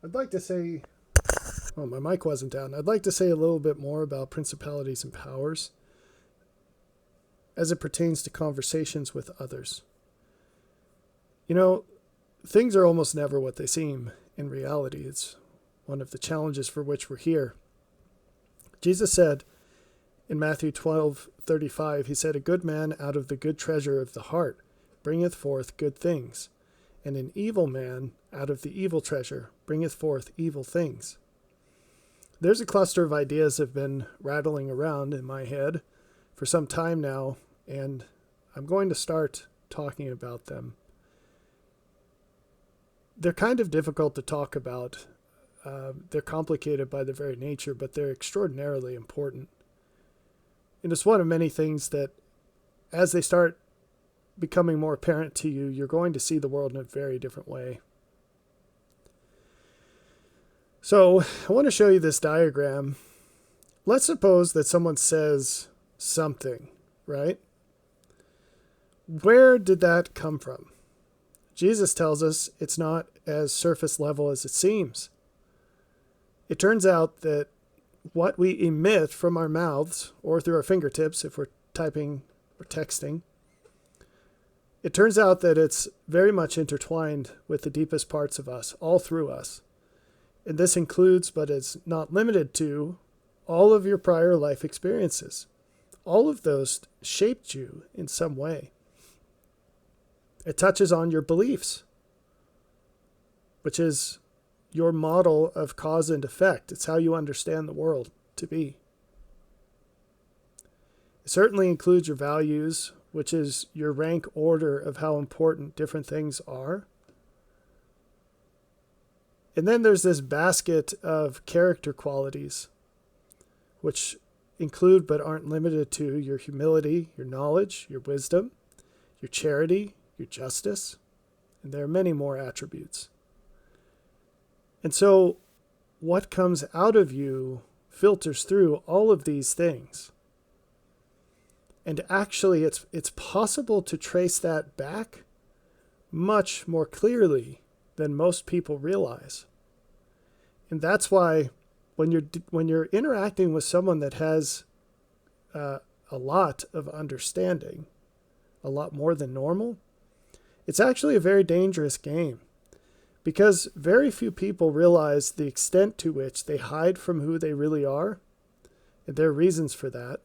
I'd like to say, oh, my mic wasn't down. I'd like to say a little bit more about principalities and powers as it pertains to conversations with others. You know, things are almost never what they seem in reality. It's one of the challenges for which we're here. Jesus said in Matthew 12:35, he said, "A good man out of the good treasure of the heart bringeth forth good things, and an evil man out of the evil treasure bringeth forth evil things." There's a cluster of ideas that have been rattling around in my head for some time now, and I'm going to start talking about them. They're kind of difficult to talk about. They're complicated by their very nature, but they're extraordinarily important. And it's one of many things that, as they start becoming more apparent to you, you're going to see the world in a very different way. So I want to show you this diagram. Let's suppose that someone says something, right? Where did that come from? Jesus tells us it's not as surface level as it seems. It turns out that what we emit from our mouths or through our fingertips, if we're typing or texting, it turns out that it's very much intertwined with the deepest parts of us, all through us. And this includes, but is not limited to, all of your prior life experiences. All of those shaped you in some way. It touches on your beliefs, which is your model of cause and effect. It's how you understand the world to be. It certainly includes your values, which is your rank order of how important different things are. And then there's this basket of character qualities, which include but aren't limited to your humility, your knowledge, your wisdom, your charity, your justice, and there are many more attributes. And so what comes out of you filters through all of these things. And actually, it's possible to trace that back much more clearly than most people realize. And that's why when you're interacting with someone that has a lot of understanding, a lot more than normal, it's actually a very dangerous game, because very few people realize the extent to which they hide from who they really are, and there are reasons for that.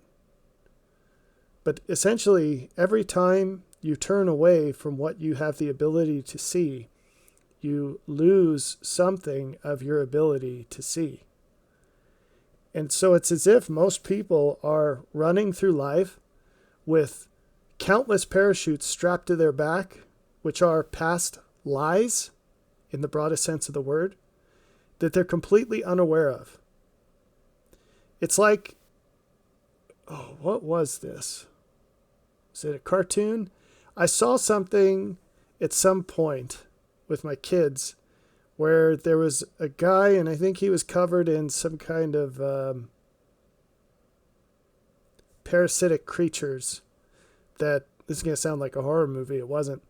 But essentially, every time you turn away from what you have the ability to see, you lose something of your ability to see. And so it's as if most people are running through life with countless parachutes strapped to their back, which are past lies, in the broadest sense of the word, that they're completely unaware of. It's like, oh, what was this? Was it a cartoon? I saw something at some point with my kids where there was a guy, and I think he was covered in some kind of parasitic creatures that, this is going to sound like a horror movie, it wasn't,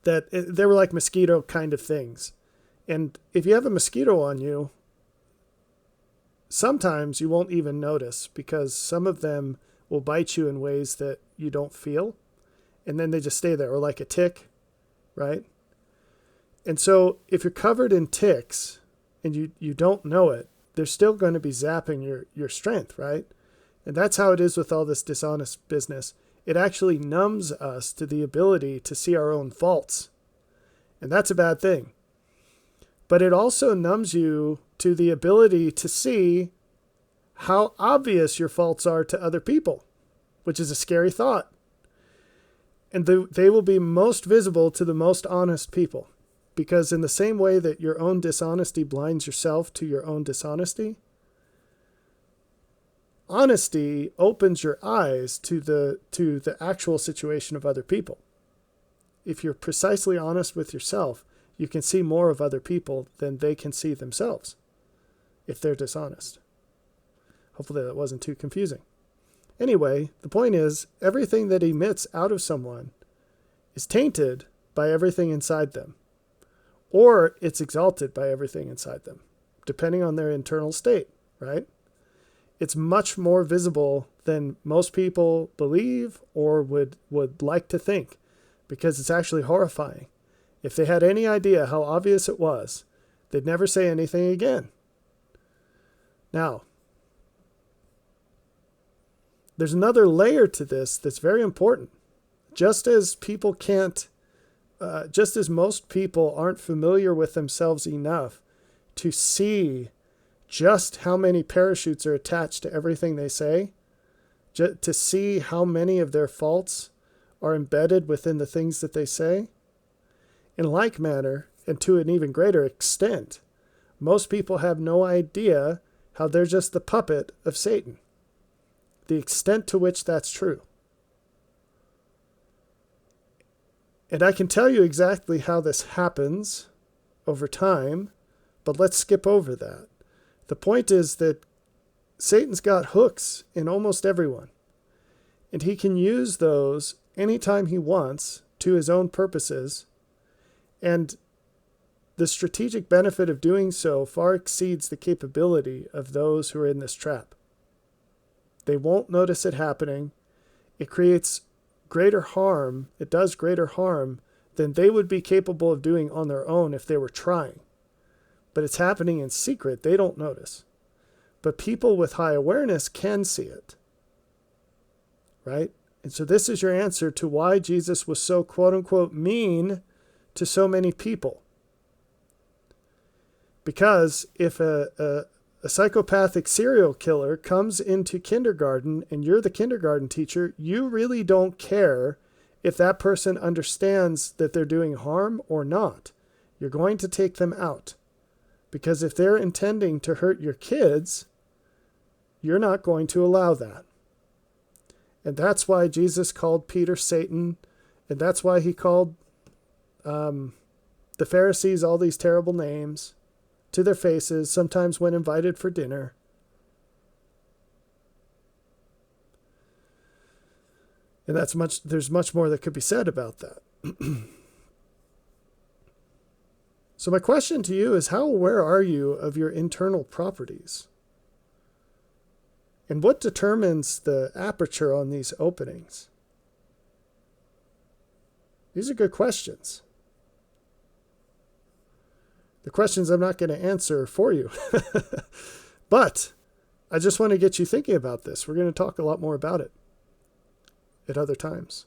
they were like mosquito kind of things. And if you have a mosquito on you, sometimes you won't even notice, because some of them will bite you in ways that you don't feel, and then they just stay there, or like a tick, right? And so if you're covered in ticks and you don't know it, they're still going to be zapping your strength, right? And that's how it is with all this dishonest business. It actually numbs us to the ability to see our own faults. And that's a bad thing. But it also numbs you to the ability to see how obvious your faults are to other people, which is a scary thought. And they will be most visible to the most honest people. Because in the same way that your own dishonesty blinds yourself to your own dishonesty, honesty opens your eyes to the actual situation of other people. If you're precisely honest with yourself, you can see more of other people than they can see themselves if they're dishonest. Hopefully that wasn't too confusing. Anyway, the point is, everything that emits out of someone is tainted by everything inside them. or it's exalted by everything inside them, depending on their internal state, right? It's much more visible than most people believe or would like to think, because it's actually horrifying. If they had any idea how obvious it was, they'd never say anything again. Now, there's another layer to this that's very important. Just as most people aren't familiar with themselves enough to see just how many parachutes are attached to everything they say, to see how many of their faults are embedded within the things that they say. In like manner, and to an even greater extent, most people have no idea how they're just the puppet of Satan. The extent to which that's true. And I can tell you exactly how this happens over time, but let's skip over that. The point is that Satan's got hooks in almost everyone, and he can use those anytime he wants to his own purposes, and the strategic benefit of doing so far exceeds the capability of those who are in this trap. They won't notice it happening. It creates greater harm. It does greater harm than they would be capable of doing on their own if they were trying. But it's happening in secret. They don't notice. But people with high awareness can see it. Right? And so this is your answer to why Jesus was so quote unquote mean to so many people. Because if a psychopathic serial killer comes into kindergarten and you're the kindergarten teacher, you really don't care if that person understands that they're doing harm or not. You're going to take them out. Because if they're intending to hurt your kids, you're not going to allow that. And that's why Jesus called Peter Satan, and that's why he called the Pharisees all these terrible names to their faces, sometimes when invited for dinner. And there's much more that could be said about that. So my question to you is, how aware are you of your internal properties? And what determines the aperture on these openings? These are good questions. The questions I'm not going to answer for you. But I just want to get you thinking about this. We're going to talk a lot more about it at other times.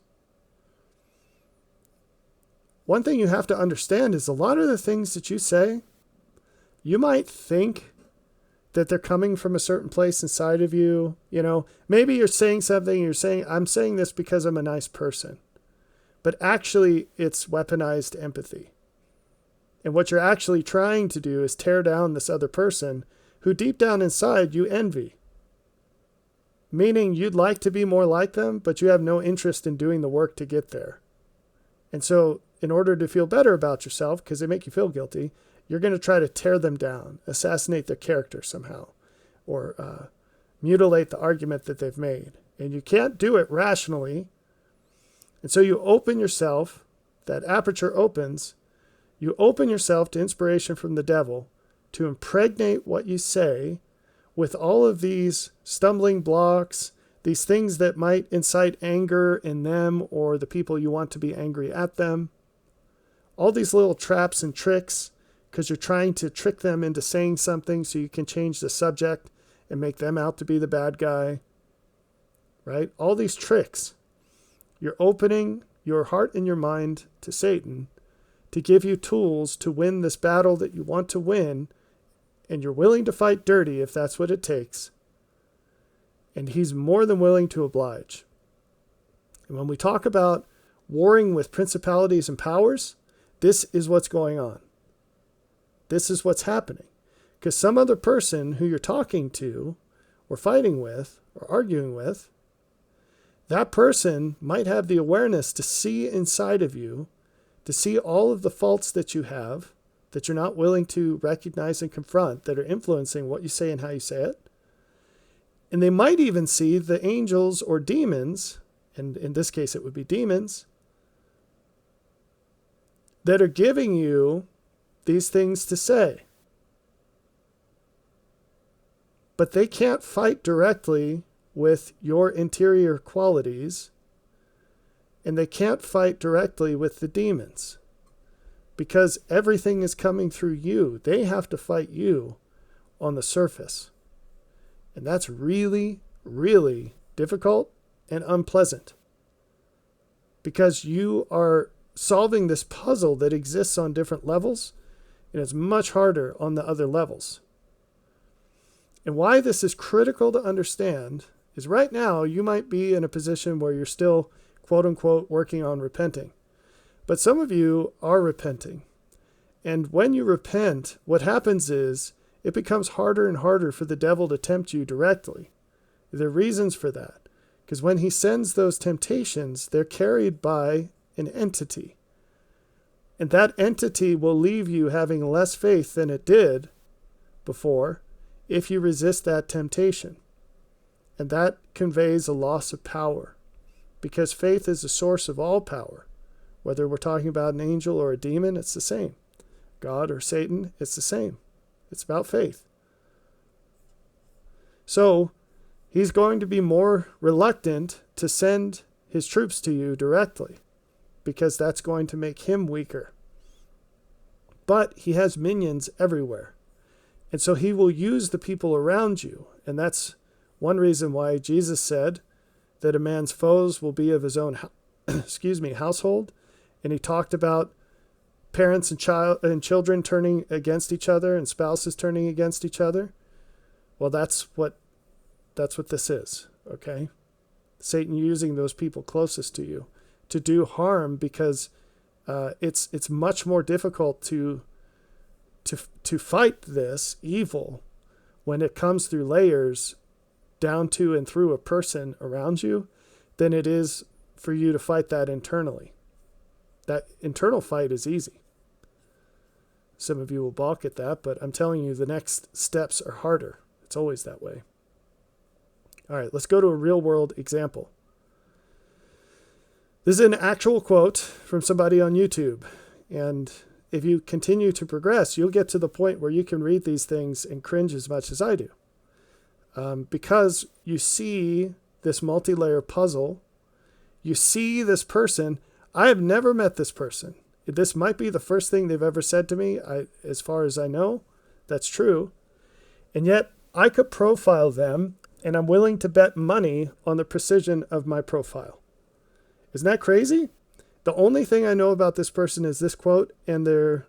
One thing you have to understand is a lot of the things that you say, you might think that they're coming from a certain place inside of you. You know, maybe you're saying something, you're saying, I'm saying this because I'm a nice person. But actually, it's weaponized empathy. And what you're actually trying to do is tear down this other person who deep down inside you envy. Meaning you'd like to be more like them, but you have no interest in doing the work to get there. And so in order to feel better about yourself, because they make you feel guilty, you're going to try to tear them down, assassinate their character somehow, or mutilate the argument that they've made. And you can't do it rationally. And so you open yourself, that aperture opens, you open yourself to inspiration from the devil to impregnate what you say with all of these stumbling blocks, these things that might incite anger in them or the people you want to be angry at them. All these little traps and tricks, because you're trying to trick them into saying something so you can change the subject and make them out to be the bad guy. Right? All these tricks. You're opening your heart and your mind to Satan to give you tools to win this battle that you want to win, and you're willing to fight dirty if that's what it takes. And he's more than willing to oblige. And when we talk about warring with principalities and powers, this is what's going on. This is what's happening. Because some other person who you're talking to, or fighting with, or arguing with, that person might have the awareness to see inside of you, to see all of the faults that you have, that you're not willing to recognize and confront, that are influencing what you say and how you say it. And they might even see the angels or demons, and in this case it would be demons, that are giving you these things to say. But they can't fight directly with your interior qualities, and they can't fight directly with the demons, because everything is coming through you. They have to fight you on the surface. And that's really, really difficult and unpleasant, because you are solving this puzzle that exists on different levels, and it's much harder on the other levels. And why this is critical to understand is right now you might be in a position where you're still, quote unquote, working on repenting. But some of you are repenting. And when you repent, what happens is it becomes harder and harder for the devil to tempt you directly. There are reasons for that. Because when he sends those temptations, they're carried by an entity. And that entity will leave you having less faith than it did before if you resist that temptation. And that conveys a loss of power, because faith is the source of all power. Whether we're talking about an angel or a demon, it's the same. God or Satan, it's the same. It's about faith. So he's going to be more reluctant to send his troops to you directly, because that's going to make him weaker. But he has minions everywhere. And so he will use the people around you. And that's one reason why Jesus said that a man's foes will be of his own household. And he talked about parents and children turning against each other and spouses turning against each other. Well, that's what this is, okay? Satan using those people closest to you to do harm, because it's much more difficult to fight this evil when it comes through layers down to and through a person around you than it is for you to fight that internally. That internal fight is easy. Some of you will balk at that, but I'm telling you, the next steps are harder. It's always that way. All right, let's go to a real world example. This is an actual quote from somebody on YouTube. And if you continue to progress, you'll get to the point where you can read these things and cringe as much as I do. Because you see this multi-layer puzzle. You see this person. I have never met this person. This might be the first thing they've ever said to me. As far as I know, that's true. And yet I could profile them, and I'm willing to bet money on the precision of my profile. Isn't that crazy? The only thing I know about this person is this quote and the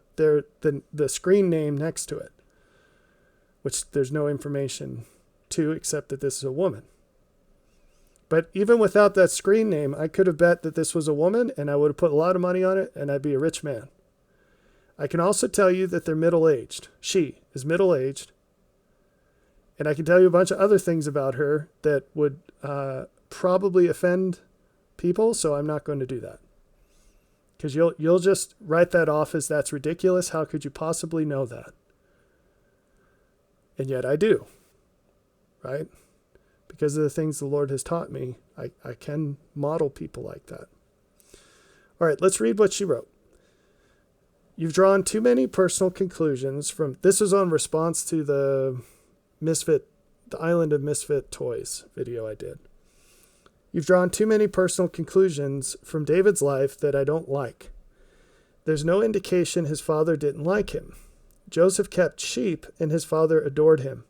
screen name next to it, which there's no information to except that this is a woman. But even without that screen name, I could have bet that this was a woman, and I would have put a lot of money on it, and I'd be a rich man. I can also tell you that they're middle-aged. She is middle-aged. And I can tell you a bunch of other things about her that would probably offend people, so I'm not going to do that. Because you'll just write that off as that's ridiculous. How could you possibly know that? And yet I do, right? Because of the things the Lord has taught me, I can model people like that. All right, let's read what she wrote. You've drawn too many personal conclusions from... This was on response to the Island of Misfit Toys video I did. You've drawn too many personal conclusions from David's life that I don't like. There's no indication his father didn't like him. Joseph kept sheep, and his father adored him.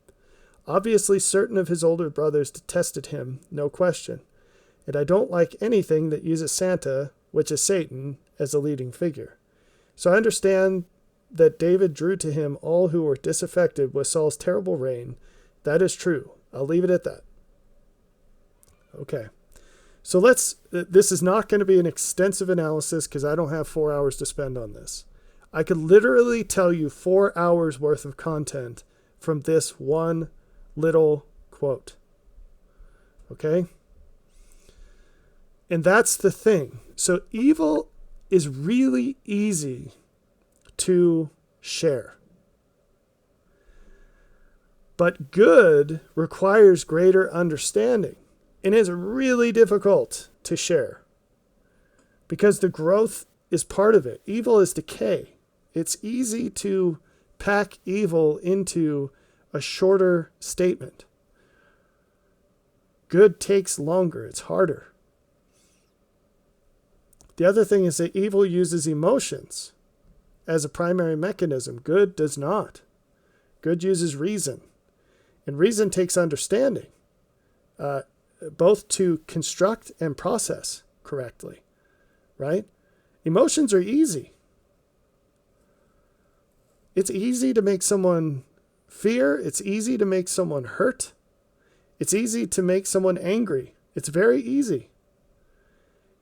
Obviously, certain of his older brothers detested him, no question. And I don't like anything that uses Santa, which is Satan, as a leading figure. So I understand that David drew to him all who were disaffected with Saul's terrible reign. That is true. I'll leave it at that. Okay. So this is not going to be an extensive analysis because I don't have 4 hours to spend on this. I could literally tell you 4 hours worth of content from this one little quote. Okay? And that's the thing. So evil is really easy to share. But good requires greater understanding. And it's really difficult to share because the growth is part of it. Evil is decay. It's easy to pack evil into a shorter statement. Good takes longer. It's harder. The other thing is that evil uses emotions as a primary mechanism. Good does not. Good uses reason. And reason takes understanding, both to construct and process correctly, right? Emotions are easy. It's easy to make someone fear. It's easy to make someone hurt. It's easy to make someone angry. It's very easy.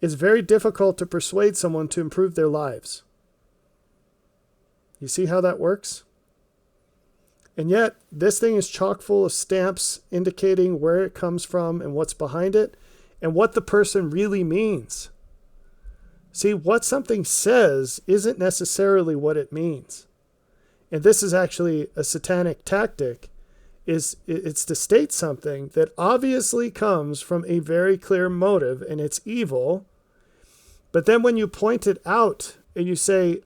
It's very difficult to persuade someone to improve their lives. You see how that works? And yet, this thing is chock full of stamps indicating where it comes from and what's behind it and what the person really means. See, what something says isn't necessarily what it means. And this is actually a satanic tactic. It's to state something that obviously comes from a very clear motive and it's evil. But then when you point it out and you say,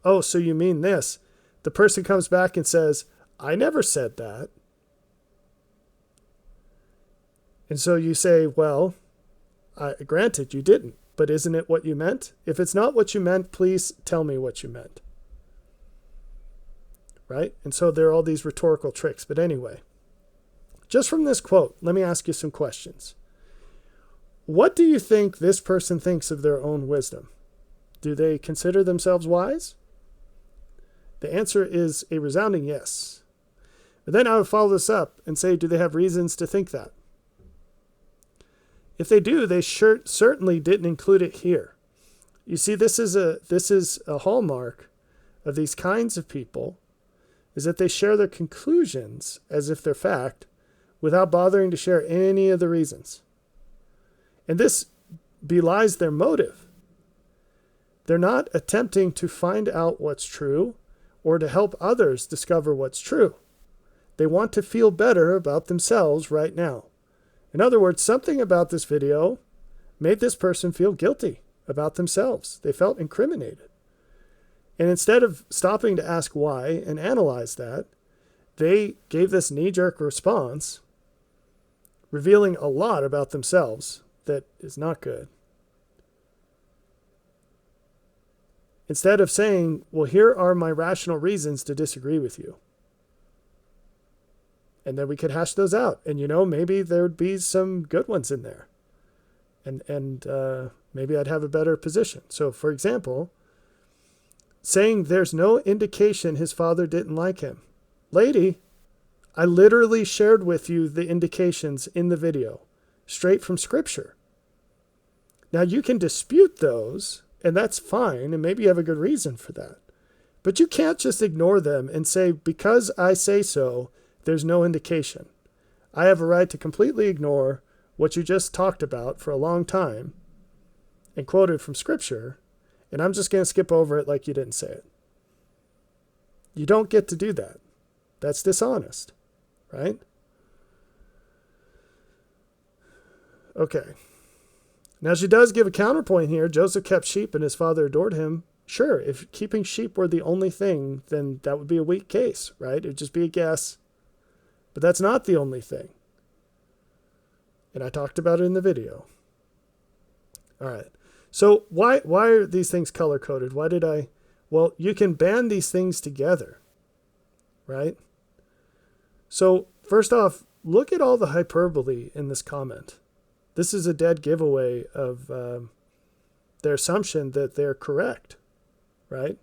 oh, so you mean this? The person comes back and says, I never said that. And so you say, well, granted, you didn't, but isn't it what you meant? If it's not what you meant, please tell me what you meant. Right? And so there are all these rhetorical tricks. But anyway, just from this quote, let me ask you some questions. What do you think this person thinks of their own wisdom? Do they consider themselves wise? The answer is a resounding yes. But then I would follow this up and say, do they have reasons to think that? If they do, they certainly didn't include it here. You see, this is a hallmark of these kinds of people, is that they share their conclusions as if they're fact without bothering to share any of the reasons. And this belies their motive. They're not attempting to find out what's true or to help others discover what's true. They want to feel better about themselves right now. In other words, something about this video made this person feel guilty about themselves. They felt incriminated. And instead of stopping to ask why and analyze that, they gave this knee-jerk response, revealing a lot about themselves that is not good. Instead of saying, well, here are my rational reasons to disagree with you. And then we could hash those out. And, maybe there would be some good ones in there. And maybe I'd have a better position. So, for example, saying there's no indication his father didn't like him. Lady, I literally shared with you the indications in the video, straight from Scripture. Now, you can dispute those, and that's fine, and maybe you have a good reason for that. But you can't just ignore them and say, because I say so, there's no indication. I have a right to completely ignore what you just talked about for a long time and quoted from Scripture, and I'm just going to skip over it like you didn't say it. You don't get to do that. That's dishonest, right? Okay. Now, she does give a counterpoint here. Joseph kept sheep and his father adored him. Sure, if keeping sheep were the only thing, then that would be a weak case, right? It would just be a guess. But that's not the only thing. And I talked about it in the video. All right. So why are these things color-coded? Well, you can band these things together, right? So first off, look at all the hyperbole in this comment. This is a dead giveaway of their assumption that they're correct, right?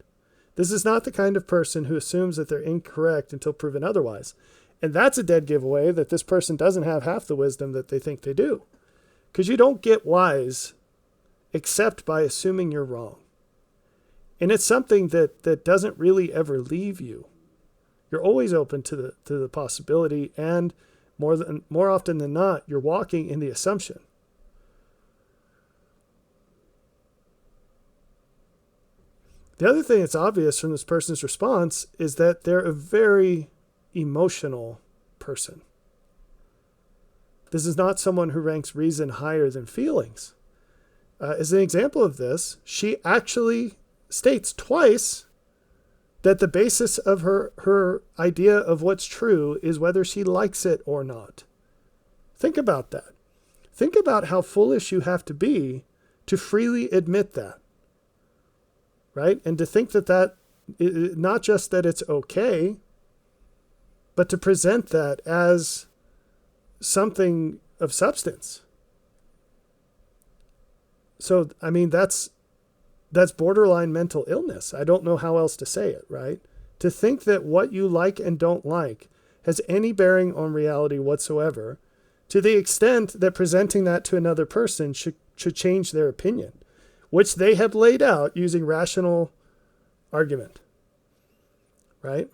This is not the kind of person who assumes that they're incorrect until proven otherwise. And that's a dead giveaway that this person doesn't have half the wisdom that they think they do. Because you don't get wise except by assuming you're wrong. And it's something that doesn't really ever leave you. You're always open to the possibility, and more often than not, you're walking in the assumption. The other thing that's obvious from this person's response is that they're a very emotional person. This is not someone who ranks reason higher than feelings. As an example of this, she actually states twice that the basis of her idea of what's true is whether she likes it or not. Think about that. Think about how foolish you have to be to freely admit that, right? And to think that not just that it's okay, but to present that as something of substance. So, I mean, that's borderline mental illness. I don't know how else to say it, right? To think that what you like and don't like has any bearing on reality whatsoever, to the extent that presenting that to another person should change their opinion, which they have laid out using rational argument, right?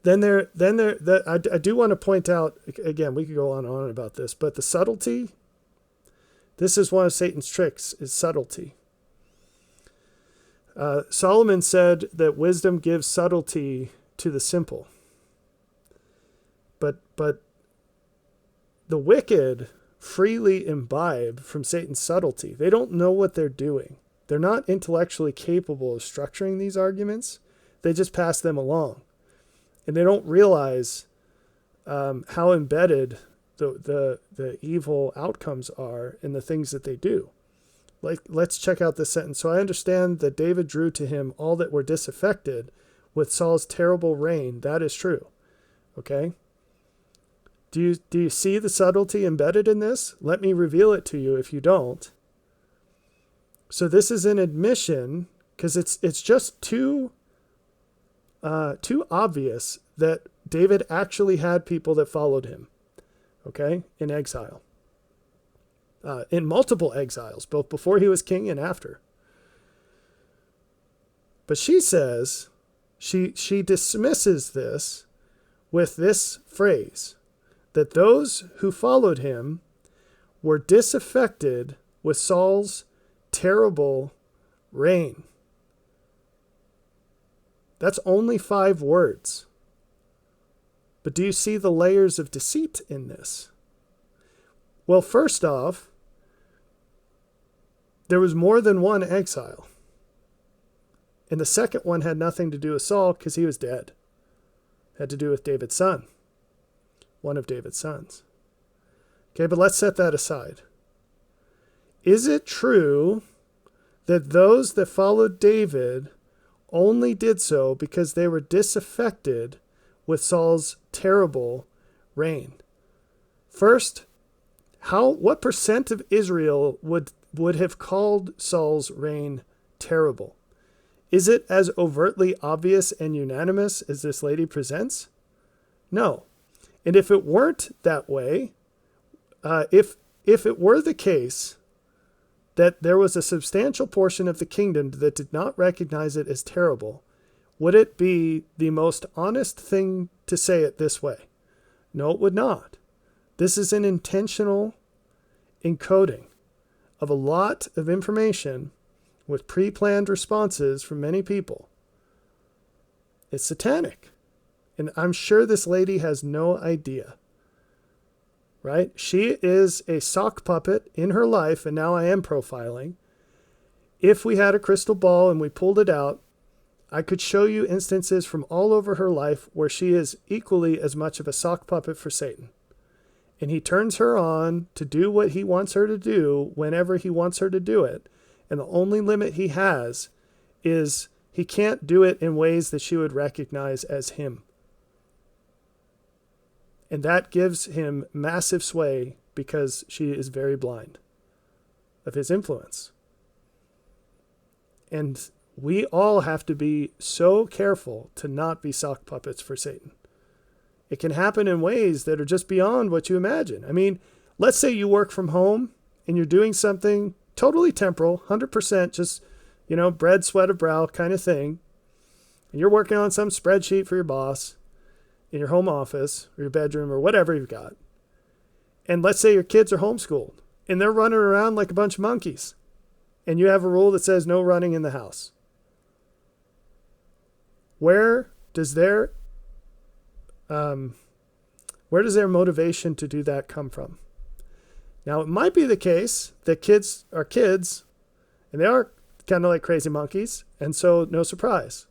I do want to point out, again, we could go on and on about this, but the subtlety, this is one of Satan's tricks, is subtlety. Solomon said that wisdom gives subtlety to the simple. But the wicked freely imbibe from Satan's subtlety. They don't know what they're doing. They're not intellectually capable of structuring these arguments. They just pass them along. And they don't realize how embedded the evil outcomes are in the things that they do. Like, let's check out this sentence. So I understand that David drew to him all that were disaffected with Saul's terrible reign. That is true. Okay? Do you see the subtlety embedded in this? Let me reveal it to you if you don't. So this is an admission, because it's just too obvious that David actually had people that followed him, okay, in exile. In multiple exiles, both before he was king and after. But she says, she dismisses this with this phrase, that those who followed him were disaffected with Saul's terrible reign. That's only 5 words. But do you see the layers of deceit in this? Well, first off, there was more than one exile. And the second one had nothing to do with Saul because he was dead. It had to do with David's son. One of David's sons. Okay, but let's set that aside. Is it true that those that followed David only did so because they were disaffected with Saul's terrible reign? First, what percent of Israel would have called Saul's reign terrible? Is it as overtly obvious and unanimous as this lady presents? No. And if it weren't that way, if it were the case that there was a substantial portion of the kingdom that did not recognize it as terrible, would it be the most honest thing to say it this way? No, it would not. This is an intentional encoding of a lot of information with pre-planned responses from many people. It's satanic. And I'm sure this lady has no idea. Right? She is a sock puppet in her life, and now I am profiling. If we had a crystal ball and we pulled it out, I could show you instances from all over her life where she is equally as much of a sock puppet for Satan. And he turns her on to do what he wants her to do whenever he wants her to do it. And the only limit he has is he can't do it in ways that she would recognize as him. And that gives him massive sway because she is very blind of his influence. And we all have to be so careful to not be sock puppets for Satan. It can happen in ways that are just beyond what you imagine. I mean, let's say you work from home and you're doing something totally temporal, 100% just, bread, sweat of brow kind of thing. And you're working on some spreadsheet for your boss in your home office or your bedroom or whatever you've got. And let's say your kids are homeschooled and they're running around like a bunch of monkeys. And you have a rule that says no running in the house. Where does their motivation to do that come from? Now, it might be the case that kids are kids, and they are kind of like crazy monkeys. And so no surprise.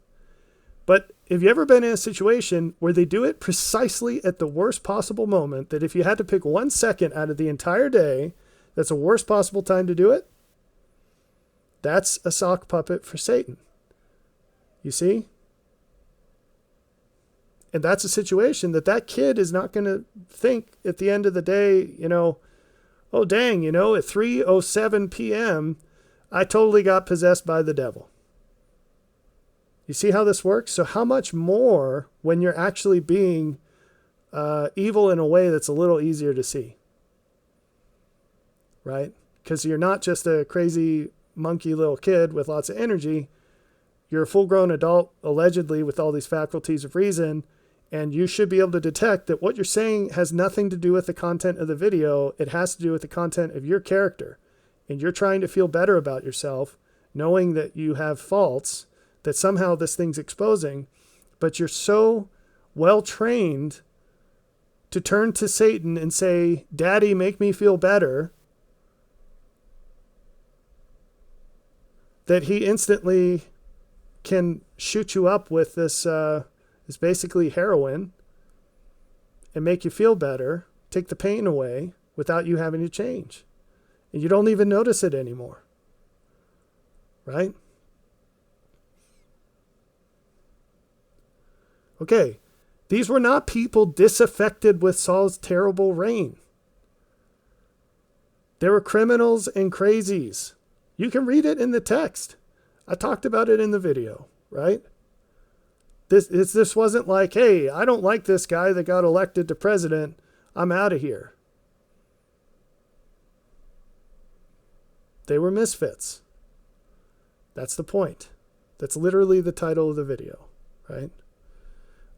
But have you ever been in a situation where they do it precisely at the worst possible moment, that if you had to pick 1 second out of the entire day, that's the worst possible time to do it? That's a sock puppet for Satan. You see? And that's a situation that kid is not going to think at the end of the day, oh, dang, at 3:07 p.m., I totally got possessed by the devil. You see how this works? So how much more when you're actually being evil in a way that's a little easier to see, right? Because you're not just a crazy monkey little kid with lots of energy. You're a full-grown adult, allegedly, with all these faculties of reason, and you should be able to detect that what you're saying has nothing to do with the content of the video. It has to do with the content of your character. And you're trying to feel better about yourself, knowing that you have faults, that somehow this thing's exposing, but you're so well trained to turn to Satan and say, Daddy, make me feel better, that he instantly can shoot you up with this basically heroin and make you feel better, take the pain away without you having to change. And you don't even notice it anymore. Right? Okay, these were not people disaffected with Saul's terrible reign. They were criminals and crazies. You can read it in the text. I talked about it in the video, right? This wasn't like, hey, I don't like this guy that got elected to president. I'm out of here. They were misfits. That's the point. That's literally the title of the video, right?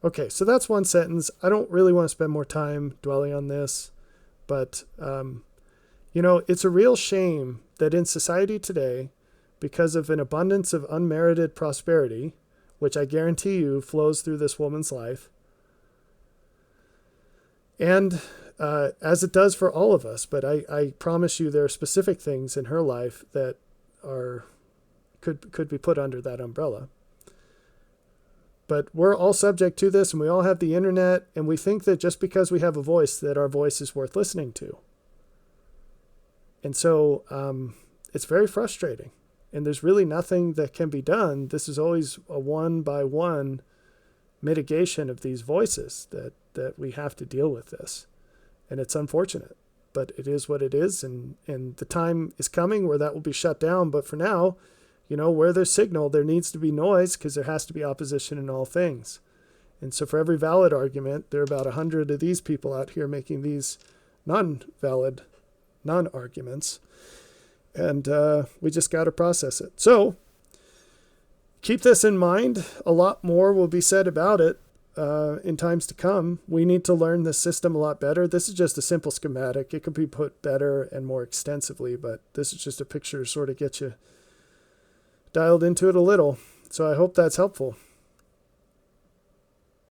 Okay, so that's one sentence. I don't really want to spend more time dwelling on this, but, it's a real shame that in society today, because of an abundance of unmerited prosperity, which I guarantee you flows through this woman's life, and as it does for all of us, but I promise you there are specific things in her life that could be put under that umbrella. But we're all subject to this, and we all have the internet, and we think that just because we have a voice, that our voice is worth listening to. And so it's very frustrating, and there's really nothing that can be done. This is always a one-by-one mitigation of these voices that we have to deal with this. And it's unfortunate, but it is what it is, and the time is coming where that will be shut down. But for now, where there's signal, there needs to be noise, because there has to be opposition in all things. And so for every valid argument, there are about 100 of these people out here making these non-valid non-arguments. And we just got to process it. So keep this in mind. A lot more will be said about it in times to come. We need to learn this system a lot better. This is just a simple schematic. It could be put better and more extensively, but this is just a picture to sort of get you dialed into it a little. So I hope that's helpful.